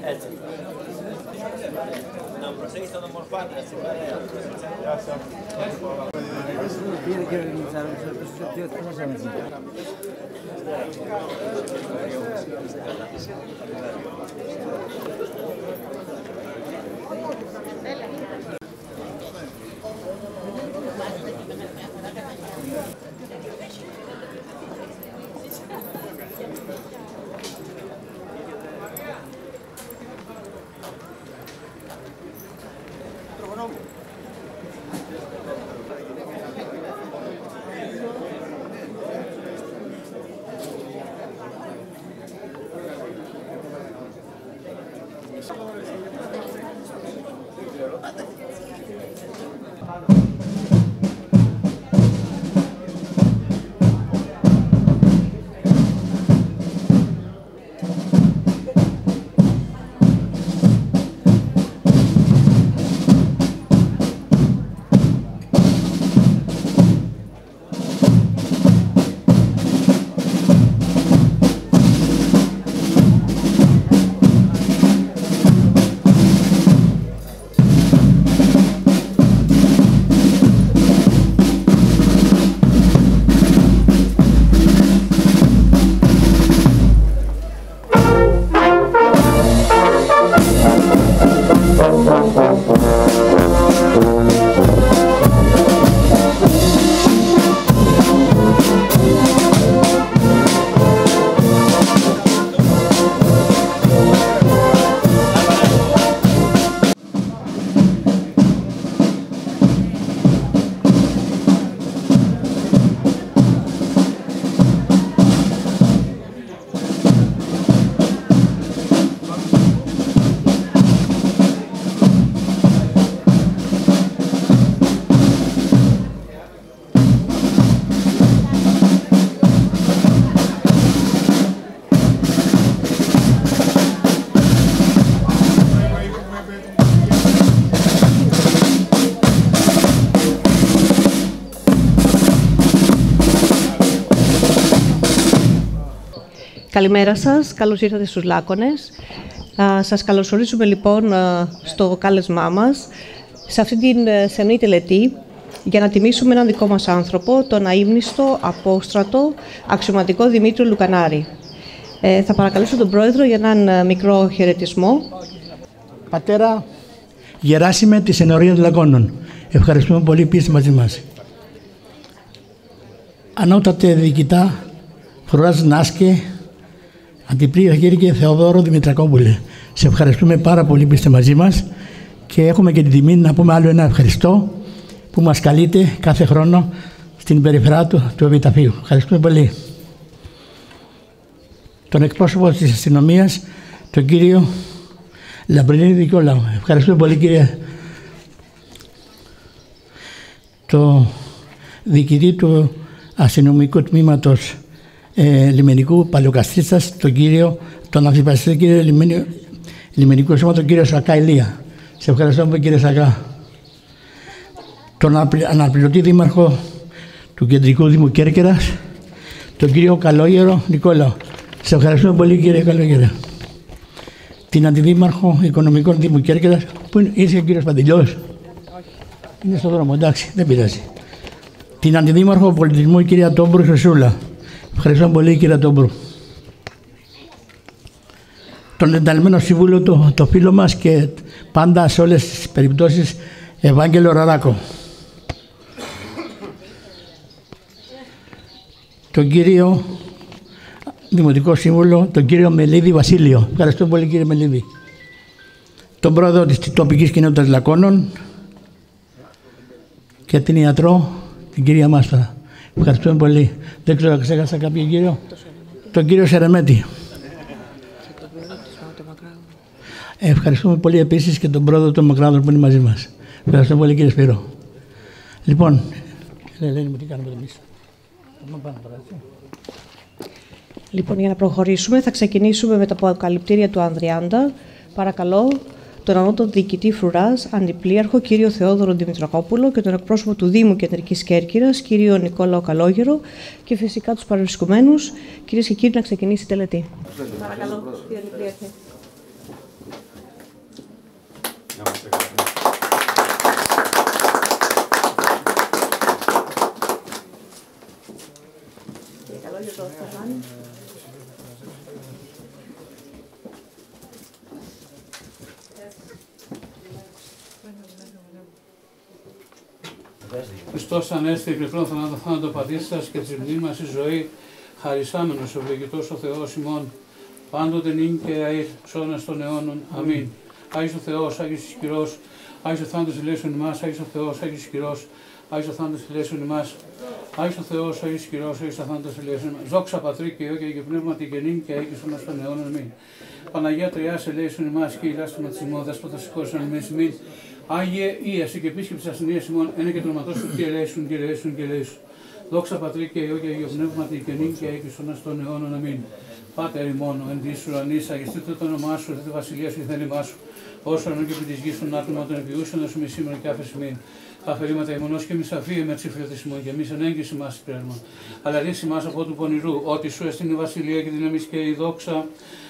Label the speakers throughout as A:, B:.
A: Έτσι. Να προσέχεις τον ομορφάτρα στην παρέα.
B: Καλημέρα σας, καλώς ήρθατε στους Λάκωνες. Σας καλωσορίζουμε λοιπόν στο κάλεσμά μας σε αυτή την σεμνή τελετή για να τιμήσουμε έναν δικό μας άνθρωπο, τον αείμνηστο, απόστρατο, αξιωματικό Δημήτριο Λουκανάρη. Θα παρακαλέσω τον Πρόεδρο για έναν μικρό χαιρετισμό.
C: Πατέρα Γεράσιμε της Ενορίας των Λακώνων, ευχαριστούμε πολύ που είστε μαζί μας. Ανώτατε διοικητά Φρουράς Νάσκε, Αντιπρία κύριε Θεοδόρο Δημητρακόπουλε, σε ευχαριστούμε πάρα πολύ που είστε μαζί μας και έχουμε και την τιμή να πούμε άλλο ένα ευχαριστώ που μας καλείτε κάθε χρόνο στην περιφερειά του Επιταφείου. Ευχαριστούμε πολύ. Τον εκπρόσωπο της αστυνομίας, τον κύριο Λαμπρινίδη Δικόλαο. Ευχαριστούμε πολύ κύριε. Το διοικητή του αστυνομικού τμήματος λιμενικού Παλαιοκαστίτσας, τον αρχιπαστή κύριο λιμενικού σώμα, τον κύριο Σακά Ηλία. Σε ευχαριστούμε κύριε Σακά. Τον αναπληρωτή δήμαρχο του Κεντρικού Δήμου Κέρκυρας, τον κύριο Καλόγερο Νικόλαο. Σε ευχαριστούμε πολύ κύριε Καλόγερο. Την αντιδήμαρχο Οικονομικών Δήμου Κέρκυρας, που ήρθε ο κύριος Παντελιός. Είναι στον δρόμο, εντάξει, δεν πειράζει. Την αντιδήμαρχο Πολιτισμού, η κυρία Τόμπρου Χρυσούλα. Ευχαριστώ πολύ κύριε Τόμπρου. Τον ενταλμένο σύμβουλο το φίλο μας και πάντα σε όλες τις περιπτώσεις Ευάγγελο Ραράκο. Τον κύριο Δημοτικό Σύμβουλο, τον κύριο Μελίδη Βασίλειο. Ευχαριστώ πολύ κύριε Μελίδη. Τον πρόεδρο της τοπικής κοινότητας Λακώνων και την ιατρό, την κυρία Μάστρα. Ευχαριστούμε πολύ. Δεν ξέρω αν ξέχασα κάποιον κύριο. Τον κύριο Σερεμέτη. Ευχαριστούμε πολύ επίσης και τον πρόεδρο των Μακράδων που είναι μαζί μας. Ευχαριστούμε πολύ, κύριε Σπύρο. Λοιπόν, Ελένη μου, τι κάνουμε εμείς.
B: Λοιπόν, για να προχωρήσουμε, θα ξεκινήσουμε με τα αποκαλυπτήρια του Ανδριάντα. Παρακαλώ τον ανώτατο διοικητή Φρουράς, αντιπλήρχο κύριο Θεόδωρο Δημητρακόπουλο και τον εκπρόσωπο του Δήμου Κεντρικής Κέρκυρας, κύριο Νικόλαο Καλόγερο, και φυσικά τους παρευρισκομένους. Κυρίες και κύριοι, να ξεκινήσει η τελετή. Παρακαλώ, κύριε Αντιπλήρχε.
D: Χριστός Ανέστη, επιπλέον θάνατο πατήσης σας και της μνήμας η ζωή, χαρισάμενος ευλογητός ο Θεός ημών, πάντοτε νυν και αΐ, σώνας των αιώνων. Αμήν. Άγιος ο Θεός, Άγιος ισχυρός, Άγιος ο θάνατος ηλέσεων ημάς, Άγιος ο Θεός, Άγιος ισχυρός, Άγιος ο θάνατος ηλέσεων ημάς, Άγιος ο Θεός, Άγιος ισχυρός, Άγιος ο θάνατος ηλέσεων ημάς. Δόξα Πατρί και Υιό και Αγίου Πνεύματι και νυν και αΐ και σώνας των αιώνων. Αμήν. Παναγία Τριάς ελέησον ημάς και ηλάστημα της ημών, δέσποτα σηκώσον ημείς ημίν. Άγιε Ήαση και επίσκεψη ασθενείας ημών, ένα και το όνοματός σου και ελέησον και ελέησον και ελέησον. Δόξα Πατρί και Υιό και Αγίου Πνεύματι και νυν και αΐ και σώνας των αιώνων. Αμήν. Πάτερ ημών, εν της ουρανής, αγιστείτε το όνομά σου, τη βασιλεία σου και θέλημά σου. Όσο ανώ και επί της γης των άτομων των επιούσεων, δώσουμε σήμερα και άφεση μην. Τα αφαιρήματα ημωνός και μη σαφή με τσιφλέτης ημών και μη ενέγγιση μας υπέρμα. Αλλά ρίση μας από του πονηρού, ότι σου εστίν η βασιλεία και η δύναμη και η δόξα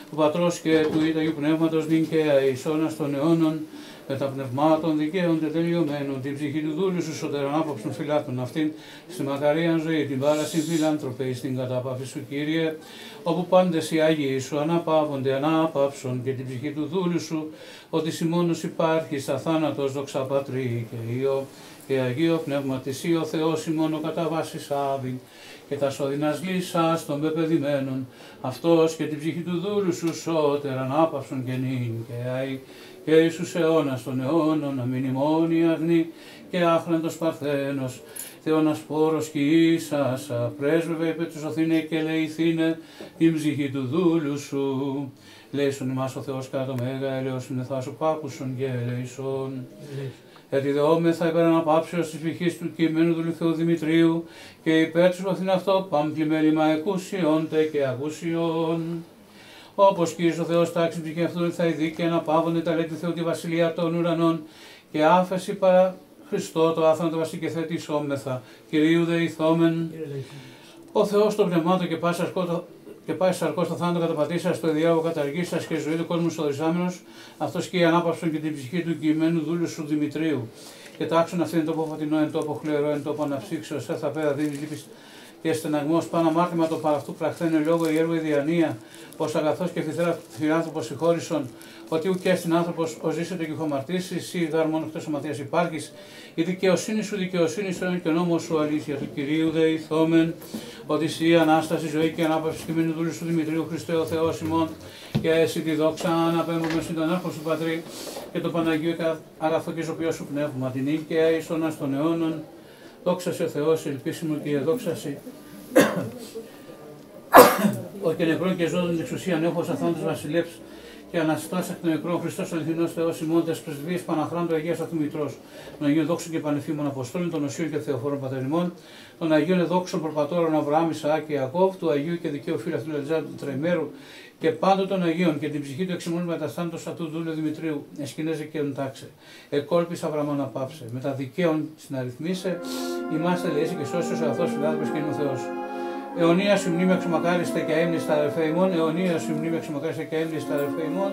D: του Πατρός και του Αγίου Πνεύματος νυν και αΐ αιώνας των αιώνων. Με τα πνευμάτων δικαίων και τελειωμένων, την ψυχή του δούλου σου σωτερών άποψων φυλάτων αυτήν, στη μακαρίαν ζωή, την πάραση φιλάνθρωπε, στην κατάπαυση σου Κύριε, όπου πάντες οι Άγιοι σου αναπαύονται, ανάπαυσον και την ψυχή του δούλου σου, ότι συμμόνος υπάρχει στα θάνατος δοξα Πατρί και Υιό και Αγίο Πνεύμα της Υιό Θεός ημών κατά βάσης άβην, και τα σώδυνας λύσας των πεπεδημένων, αυτός και την ψυχή του δούλου σου σώτερα ανάπαυσον και νυν και αΐ, και Ιησούς αιώνας των αιώνων, αμήν ημών η αγνή και άχραντος Παρθένος, Θεώνας πόρος και ίσας, πρέσβευε υπέ του σωθήνε και λεηθήνε την ψυχή του δούλου σου. Λέησον ημάς ο Θεός κατά το μέγα ελεός μεθά σου πάκουσον και ελεησον. Γιατί δεόμεθα υπέρ αναπάψεως της ψυχής του κειμένου του Θεού Δημητρίου και υπέρ του σωθήν αυτό παμπλημέλημα εκούσιον τε και αγούσιον. Όπως Κύριος ο Θεός τάξει ψυχή αυτού θα ειδεί και αναπαύονται τα λέει του Θεού τη βασιλεία των ουρανών και άφεση παρά Χριστό το άθανατο βασί και θέτησόμεθα. Κυρίου δε ηθόμεν. Ο Θεός των πνευμάτων και πάει σαρκός το θάνατο καταπατήσας, το διάβο καταργήσας και ζωή του κόσμου σοδρισάμενος, αυτός και η ανάπαυσον και την ψυχή του κειμένου δούλου σου Δημητρίου. Και τάξουν αυτήν εν τόπο φωτεινό, εν τόπο χλερό, εν τόπο αναψύξεως, θα πέρα δίνει λύπης και στεναγμός πάνω αμάρτημα το παραυτού πραχθένε λόγω η έργο η διανία, πως αγαθός και φιλάνθρωπος συγχώρησον, ότι ουκ έστιν άνθρωπος ο ζήσεται και χωμαρτήσει, εσύ γάρ μόνο εκτός αμαρτίας υπάρχεις, η δικαιοσύνη σου δικαιοσύνη στον και νόμο σου αλήθεια του Κυρίου δε ηθόμεν, ότι εσύ η Ανάσταση, ζωή και ανάπαυση κειμένου δούλου σου Δημητρίου Χριστέ ο Θεός ημών, και εσύ τη δόξα αναπέμπουμε στην τον Άρχον σου Πατρί και το Παναγίου αγαθό και ζωπιό σου πνεύμα, την νύχη και αίσθονας των αιώνων. Δόξα σε ο Θεός, ελπίσιμο και δόξα σε ο και νεκρόν και ζώντων εξουσίαν έχος αθάντος βασιλεύς και αναστάς εκ των νεκρών Χριστός αληθινός Θεός ημών τες πρεσβείες Παναχράντου Αγίας Αυτού Μητρός, των Αγίων Δόξων και Πανεφήμων Αποστόλων, των Οσίων και Θεοφόρων Πατεριμών, των Αγίων Εδόξων Προπατώρων Αβραάμ, Ισαάκ και Ιακώβ, του Αγίου και Δικαίου Φίλου Αυτού Λετζάρου του Τρεμέρου και πάντων των Αγίων και την ψυχή του εξημών μεταστάντος αυτού δούλου Δημητρίου, εσκηνέζε και εντάξε. Εκόλπης Αβραμών απάψε, με τα δικαίων συναριθμίσε, ημάστε λεήσει και σώσει ο αγαθός φιλάνθρωπος και είναι ο Θεός. Αιωνία σου μνήμη αξιομακάριστε και αίμνηστα αδερφέ ημών, αιωνία σου μνήμη αξιομακάριστε και αίμνηστα αδερφέ ημών,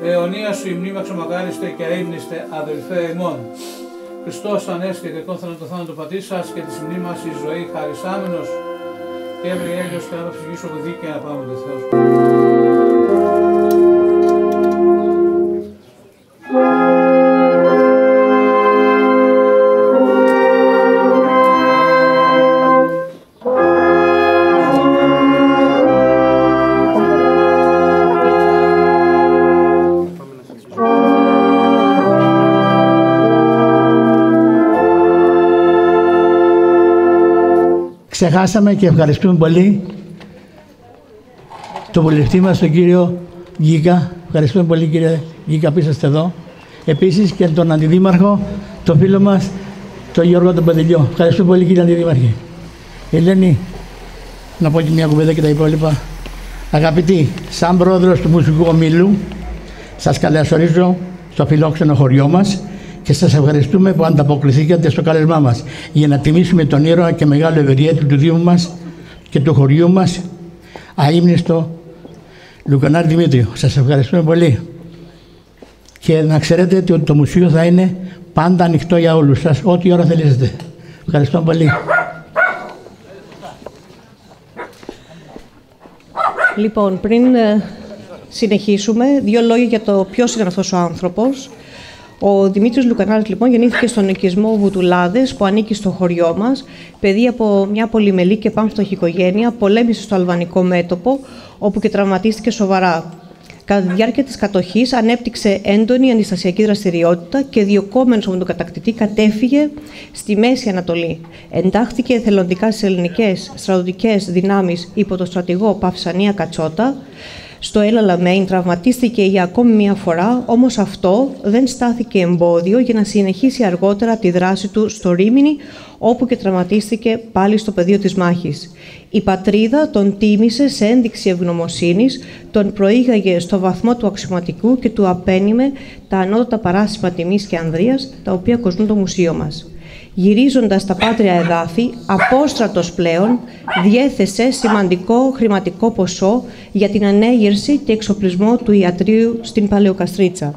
D: αιωνία σου μνήμη αξιομακάριστε και αίμνηστε αδερφέ ημών. Χριστός Ανέστη και κόθανα το θάνατο πατή σας και της μνήμας η ζωή χαρισάμενος και έβρε έλεος και άρα ψυχής όπου δίκαια να πάμε τον Θεός.
C: ξεχάσαμε και ευχαριστούμε πολύ τον βουλευτή μας, τον κύριο Γκίκα. Ευχαριστούμε πολύ, κύριε Γκίκα, που είσαστε εδώ. Επίσης και τον αντιδήμαρχο, τον φίλο μας, τον Γιώργο τον Παντελιό. Ευχαριστούμε πολύ, κύριε Αντιδήμαρχε. Ελένη, να πω και μια κουβέντα και τα υπόλοιπα. Αγαπητοί, σαν πρόεδρος του Μουσικού Ομίλου, σας καλωσορίζω στο φιλόξενο χωριό μας και σας ευχαριστούμε που ανταποκριθήκατε στο κάλεσμά μας για να τιμήσουμε τον ήρωα και μεγάλο ευεργέτη του Δήμου μας και του χωριού μας, αείμνηστο Λουκανάρη Δημήτριο. Σας ευχαριστούμε πολύ. Και να ξέρετε ότι το μουσείο θα είναι πάντα ανοιχτό για όλους σας, ό,τι ώρα θέλετε. Ευχαριστώ πολύ.
B: Λοιπόν, πριν συνεχίσουμε, δύο λόγια για το ποιος είναι αυτός ο άνθρωπος. Ο Δημήτρης Λουκανάρης, λοιπόν, γεννήθηκε στον οικισμό Βουτουλάδες, που ανήκει στο χωριό μας. Παιδί από μια πολυμελή και πανφτωχή οικογένεια, πολέμησε στο αλβανικό μέτωπο, όπου και τραυματίστηκε σοβαρά. Κατά τη διάρκεια της κατοχής ανέπτυξε έντονη αντιστασιακή δραστηριότητα και διωκόμενος από τον κατακτητή κατέφυγε στη Μέση Ανατολή. Εντάχθηκε εθελοντικά στις ελληνικές στρατιωτικές δυνάμεις υπό τον στρατηγό Παυσανία Κατσότα. Στο Έλα Λαμέιν τραυματίστηκε για ακόμη μία φορά, όμως αυτό δεν στάθηκε εμπόδιο για να συνεχίσει αργότερα τη δράση του στο Ρήμινι, όπου και τραυματίστηκε πάλι στο πεδίο της μάχης. Η πατρίδα τον τίμησε σε ένδειξη ευγνωμοσύνης, τον προήγαγε στο βαθμό του αξιωματικού και του απένιμε τα ανώτατα παράσημα τιμής και ανδρείας, τα οποία κοσμούν το μουσείο μας. Γυρίζοντας τα πάτρια εδάφη, απόστρατος πλέον, διέθεσε σημαντικό χρηματικό ποσό για την ανέγερση και εξοπλισμό του ιατρείου στην Παλαιοκαστρίτσα.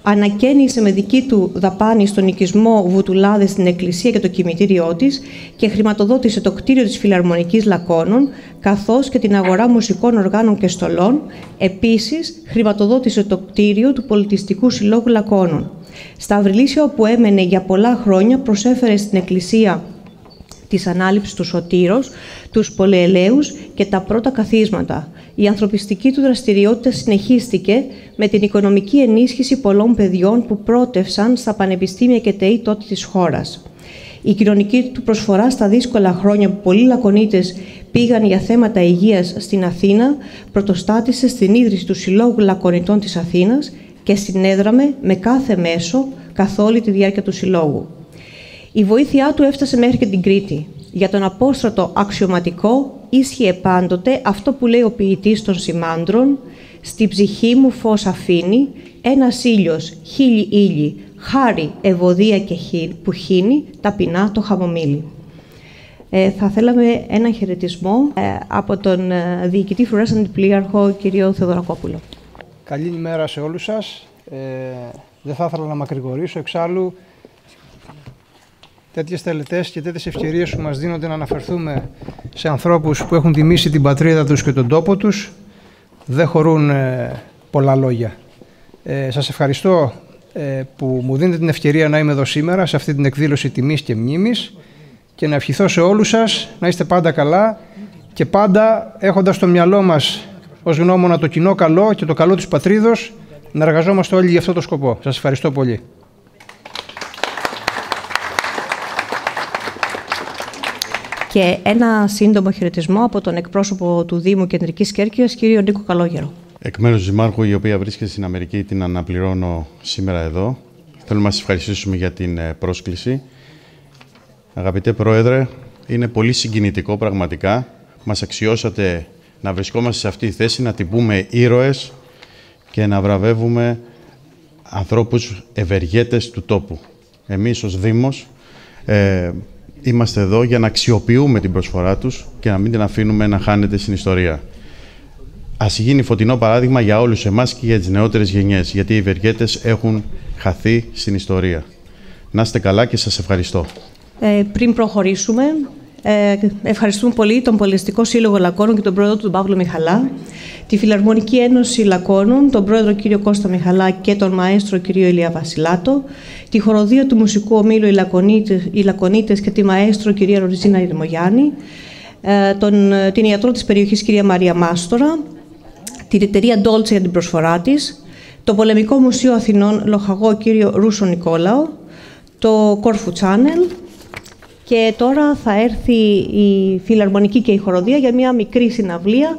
B: Ανακαίνισε με δική του δαπάνη στον οικισμό Βουτουλάδες στην εκκλησία και το κημητήριό της και χρηματοδότησε το κτίριο της Φιλαρμονικής Λακώνων, καθώς και την αγορά μουσικών οργάνων και στολών. Επίσης, χρηματοδότησε το κτίριο του Πολιτιστικού Συλλόγου Λακώνων. Στα Αυριλίσια, όπου έμενε για πολλά χρόνια, προσέφερε στην εκκλησία της ανάληψης του Σωτήρος, τους πολυελαίους και τα πρώτα καθίσματα. Η ανθρωπιστική του δραστηριότητα συνεχίστηκε με την οικονομική ενίσχυση πολλών παιδιών που πρότευσαν στα πανεπιστήμια και ΤΕΗ τότε της χώρας. Η κοινωνική του προσφορά στα δύσκολα χρόνια που πολλοί Λακωνίτες πήγαν για θέματα υγείας στην Αθήνα πρωτοστάτησε στην ίδρυση του Συλλόγου Λακωνιτών της Αθήνας και συνέδραμε με κάθε μέσο καθ' όλη τη διάρκεια του Συλλόγου. Η βοήθειά του έφτασε μέχρι και την Κρήτη. Για τον απόστρατο αξιωματικό ίσχυε πάντοτε αυτό που λέει ο ποιητής των Σημάντρων: «Στη ψυχή μου φως αφήνει, ένας ήλιος, χίλιοι ήλιοι, χάρη, ευωδία και που χύνει, ταπεινά το χαμομήλι». Θα θέλαμε ένα χαιρετισμό από τον διοικητή φρουράς αντιπλήρχο κ. Θεοδωρακόπουλο.
E: Καλή ημέρα σε όλους σας. Δεν θα ήθελα να μακρηγορήσω, εξάλλου τέτοιες τελετές και τέτοιες ευκαιρίες που μας δίνονται να αναφερθούμε σε ανθρώπους που έχουν τιμήσει την πατρίδα τους και τον τόπο τους δεν χωρούν πολλά λόγια. Σας ευχαριστώ που μου δίνετε την ευκαιρία να είμαι εδώ σήμερα σε αυτή την εκδήλωση τιμής και μνήμης και να ευχηθώ σε όλους σας να είστε πάντα καλά και πάντα έχοντας στο μυαλό μας ως γνώμονα το κοινό καλό και το καλό της πατρίδος, να εργαζόμαστε όλοι για αυτό το σκοπό. Σας ευχαριστώ πολύ.
B: Και ένα σύντομο χαιρετισμό από τον εκπρόσωπο του Δήμου Κεντρικής Κέρκυρας, κύριο Νίκο Καλόγερο.
F: Εκ μέρους της Δημάρχου, η οποία βρίσκεται στην Αμερική, την αναπληρώνω σήμερα εδώ. Θέλω να σας ευχαριστήσουμε για την πρόσκληση. Αγαπητέ Πρόεδρε, είναι πολύ συγκινητικό πραγματικά. Μας αξιώσατε να βρισκόμαστε σε αυτή τη θέση, να τυπούμε ήρωες και να βραβεύουμε ανθρώπους ευεργέτες του τόπου. Εμείς ως Δήμος είμαστε εδώ για να αξιοποιούμε την προσφορά τους και να μην την αφήνουμε να χάνεται στην ιστορία. Ας γίνει φωτεινό παράδειγμα για όλους εμάς και για τις νεότερες γενιές, γιατί οι ευεργέτες έχουν χαθεί στην ιστορία. Να είστε καλά και σας ευχαριστώ.
B: Πριν προχωρήσουμε, ευχαριστούμε πολύ τον Πολιτιστικό Σύλλογο Λακώνων και τον πρόεδρο του, τον Παύλο Μιχαλά, τη Φιλαρμονική Ένωση Λακώνων, τον πρόεδρο κ. Κώστα Μιχαλά και τον μαέστρο κ. Ηλία Βασιλάτο, τη χοροδία του Μουσικού Ομίλου οι Λακωνίτες και τη μαέστρο κ. Ροζίνα Ηρμογιάννη, την ιατρό της περιοχής κ. Μαρία Μάστορα, την εταιρεία Ντόλτσε για την προσφορά της, το Πολεμικό Μουσείο Αθηνών λοχαγό κ. Ρούσο Νικόλαο, το Κόρφου Channel Και τώρα θα έρθει η Φιλαρμονική και η Χοροδία για μια μικρή συναυλία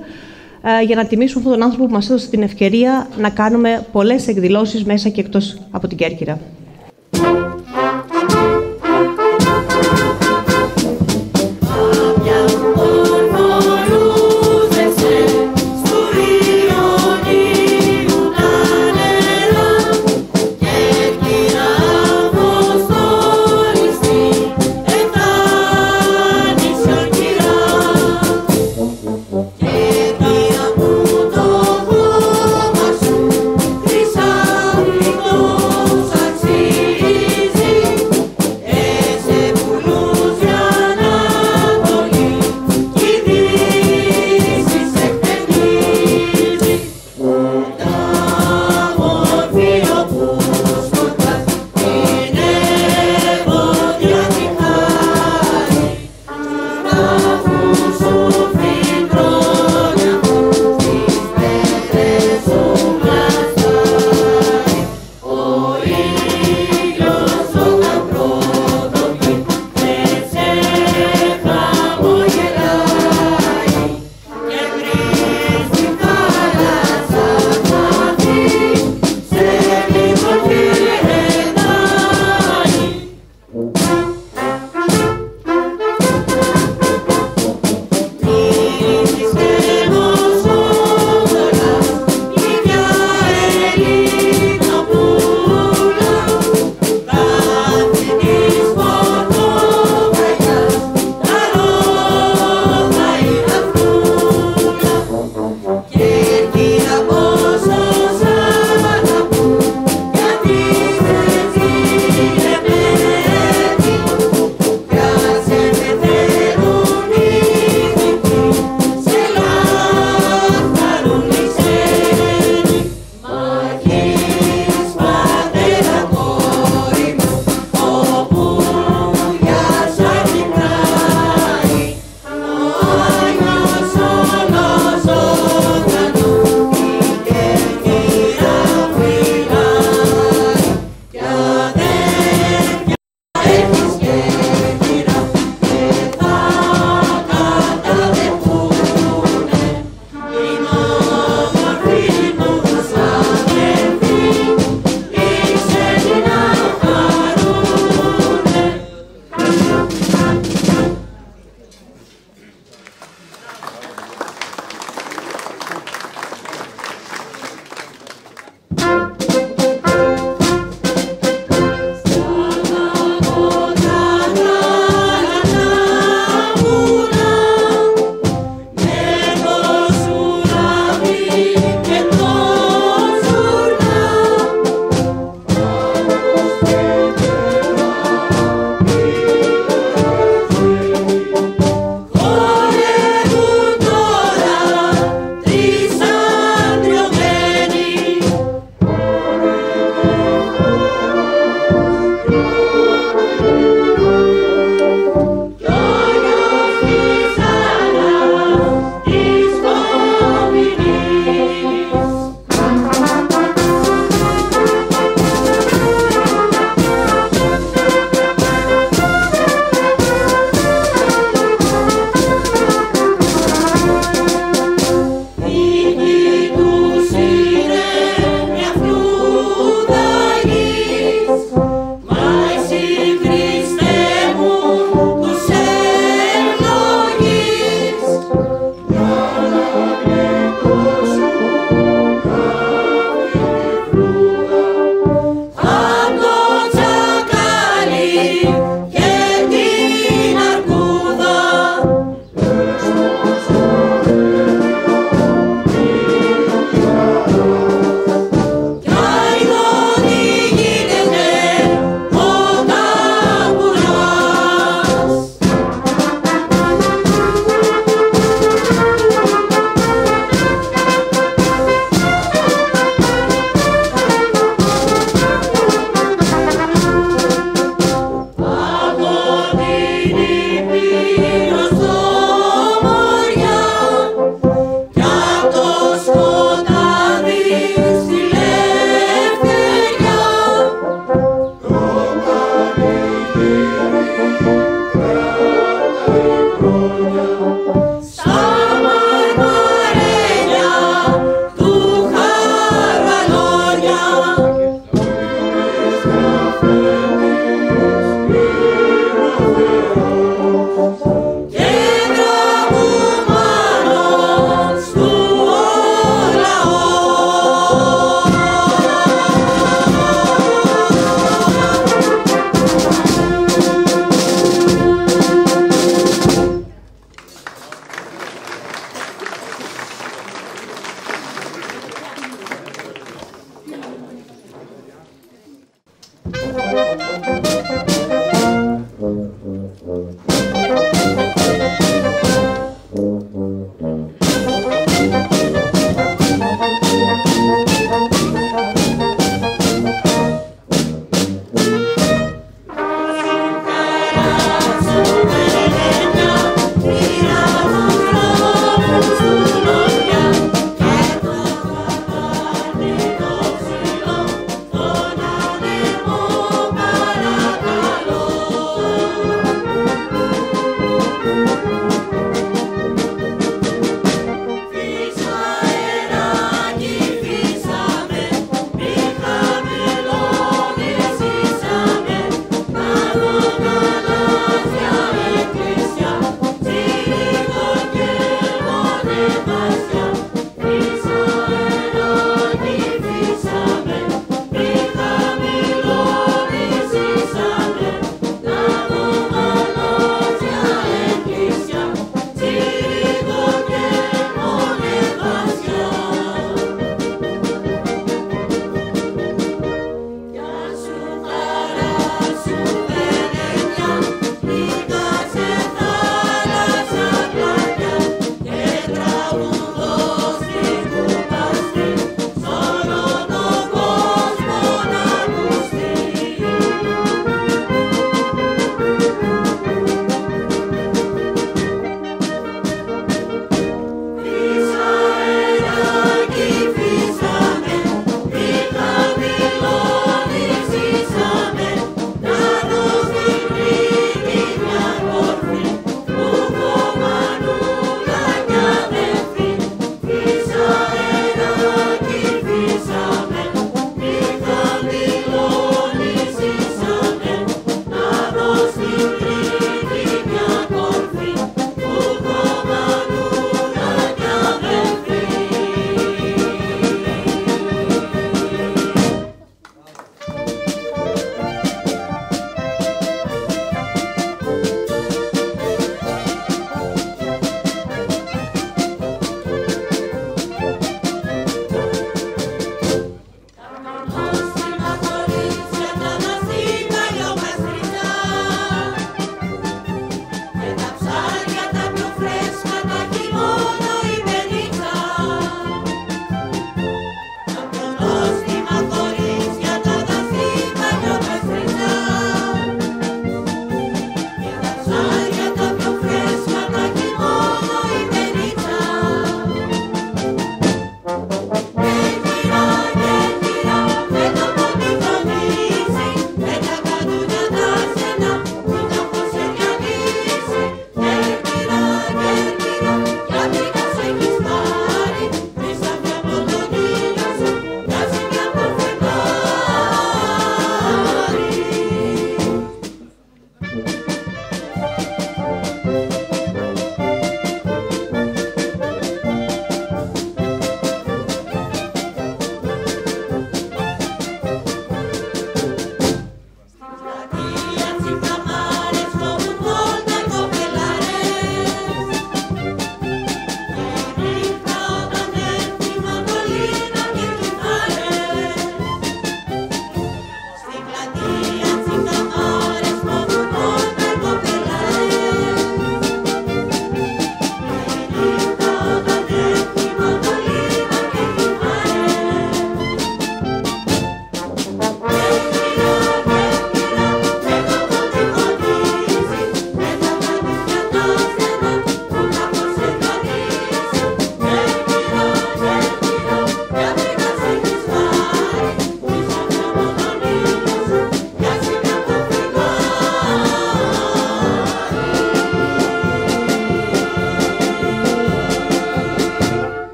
B: για να τιμήσουμε αυτόν τον άνθρωπο που μας έδωσε την ευκαιρία να κάνουμε πολλές εκδηλώσεις μέσα και εκτός από την Κέρκυρα.